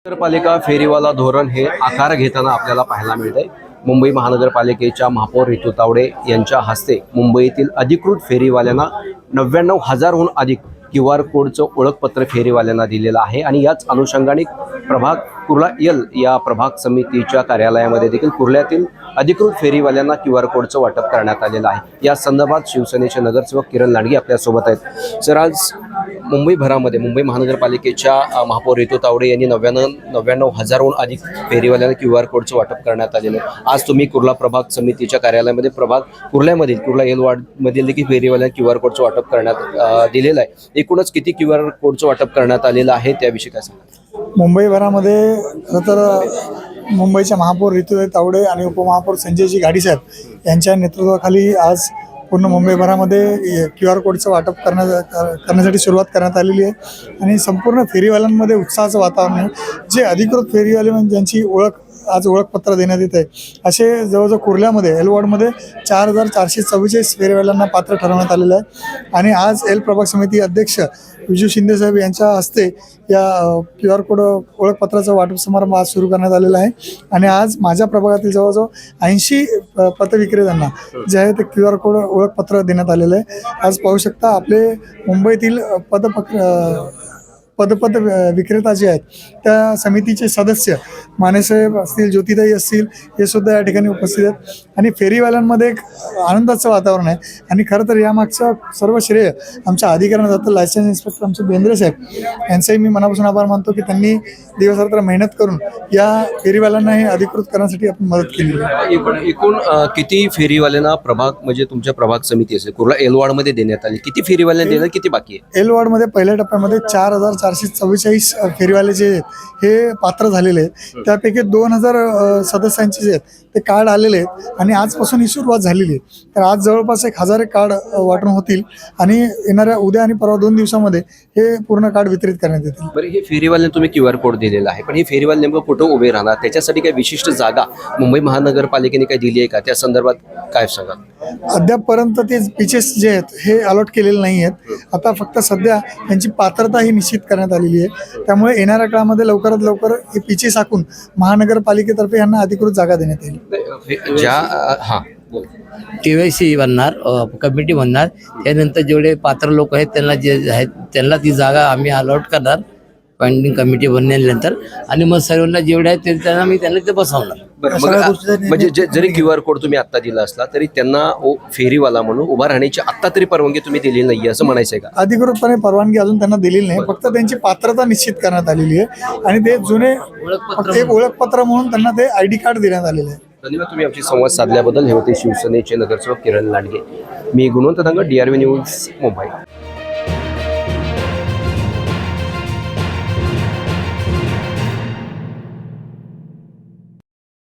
महानगरपालिका फेरीवाला धोरण हे आकार घेताना आपल्याला पाहायला मिळते। मुंबई महानगरपालिकेच्या महापौर रितू तावडे यांच्या हस्ते मुंबईतील अधिकृत फेरीवाल्यांना 99,000हून अधिक QR कोडचं ओळखपत्र फेरीवाल्यांना दिलेलं आहे आणि याच अनुषंगाने प्रभाग कुर्ला यल या प्रभाग समितीच्या कार्यालयामध्ये देखील कुर्ल्यातील अधिकृत फेरीवाल्यांना QR कोडचं वाटप करण्यात आलेलं आहे। या संदर्भात शिवसेनेचे नगरसेवक किरण लांडगे आपल्या सोबत आहेत। सर, आज मुंबईभरामध्ये मुंबई महानगरपालिकेच्या महापौर रितू तावडे यांनी 99,000हून अधिक फेरीवाल्यांना QR कोडचं वाटप करण्यात आलेलं आहे। आज तुम्ही कुर्ला प्रभाग समितीच्या कार्यालयामध्ये कुर्ल्यामधील कुर्ला यल वार्डमधील देखील फेरीवाल्यांना QR कोडचं वाटप करण्यात दिलेलं आहे। एकूणच किती QR कोडचं वाटप करण्यात आलेलं आहे त्याविषयी काय सांगा? मुंबईभरामध्ये खरं तर मुंबईच्या महापौर रितू तावडे आणि उपमहापौर संजयजी गाडीसाहेब यांच्या नेतृत्वाखाली आज पूर्ण मुंबईभरामध्ये QR कोडचं वाटप करण्यासाठी सुरुवात करण्यात आलेली आहे आणि संपूर्ण फेरीवाल्यांमध्ये उत्साहाचं वातावरण आहे। जे अधिकृत फेरीवाले म्हणजे ज्यांची आज ओळखपत्र देण्यात येत आहे, असे जवळजवळ कुर्ल्यामध्ये एल वॉर्डमध्ये 4,444 फेरीवाल्यांना पात्र ठरवण्यात आलेलं आहे आणि आज एल प्रभाग समिती अध्यक्ष विजू शिंदे साहेब यांच्या हस्ते या QR कोड ओळखपत्राचं वाटप समारंभ आज सुरू करण्यात आलेला आहे आणि आज माझ्या प्रभागातील जवळजवळ 80 पथविक्रेत्यांना जे आहे ते QR कोड ओळखपत्र देण्यात आलेलं आहे। आज पाहू शकता आपले मुंबईतील पदपथ विक्रेता जे आहेत त्या समितीचे सदस्य मानेसाहेब असतील, ज्योतिताई असतील, हे सुद्धा या ठिकाणी उपस्थित आहेत आणि फेरीवाल्यांमध्ये एक आनंदाचं वातावरण आहे आणि खरं तर यामागचं सर्व श्रेय आमच्या अधिकाऱ्यांना जातं। लायसन्स इन्स्पेक्टर आमचे बेंद्रे साहेब यांचाही मी मनापासून आभार मानतो की त्यांनी दिवसरात्र मेहनत करून या फेरीवाल्यांना हे अधिकृत करण्यासाठी आपण मदत केली आहे। एकूण किती फेरीवाल्यांना प्रभाग म्हणजे तुमच्या प्रभाग समिती असेल कुर्ला एल वॉर्डमध्ये देण्यात आली? किती फेरीवाल्यांना देण्यात किती बाकी आहे? एल वॉर्डमध्ये पहिल्या टप्प्यामध्ये 4,444 फेरीवाले जे आहेत हे पात्र झालेले आहेत। त्यापैकी 2,000 सदस्यांचे जे आहेत ते कार्ड आलेले आहेत आणि आजपासून ही सुरुवात झालेली आहे। तर आज जवळपास 1,000 कार्ड वाटून होतील आणि येणाऱ्या उद्या आणि परवा 2 दिवसामध्ये हे पूर्ण कार्ड वितरित करण्यात येतील। बरं, हे फेरीवाल्यांना तुम्ही QR कोड दिलेला आहे, पण हे फेरीवाले नेमकं कुठं उभे राहणार, त्याच्यासाठी काही विशिष्ट जागा मुंबई महानगरपालिकेने काही दिली आहे का? त्या संदर्भात काय सांगा? अद्यापपर्यंत ते पिचेस जे आहेत हे अलॉट केलेले नाही आहेत। आता फक्त सध्या त्यांची पात्रता ही निश्चित करण्यात आलेली आहे, त्यामुळे येणाऱ्या काळामध्ये लवकरात लवकर हे पिचेस आखून महानगरपालिकेतर्फे यांना अधिकृत जागा देण्यात येईल। TYC बनणार, कमिटी बनणार, त्यानंतर जेवढे पात्र लोक आहेत त्यांना जे आहेत त्यांना ती जागा आम्ही अलॉट करणार पॉइंटिंग कमिटी बनल्यानंतर आणि मग सर्वांना जेवढे आहेत त्यांना मी त्यांना ते बसवणार। म्हणजे जरी QR कोड तुम्ही आत्ता दिला असला तरी त्यांना फेरीवाला म्हणून उभा राहण्याची आत्ता तरी परवानगी तुम्ही दिलेली नाही असं म्हणायचंय का? अधिकृतपणे परवानगी अजून त्यांना दिलेली नाही, फक्त त्यांची पात्रता निश्चित करण्यात आलेली आहे आणि ते जुने एक ओळखपत्र म्हणून त्यांना ते ID कार्ड देण्यात आलेले आहे। धन्यवाद, तुम्ही आमची संवाद साधल्याबद्दल। हे होते शिवसेनेचे नगरसेवक किरण लांडगे। मी गुणवंत दांगड, DRV न्यूज, मुंबई।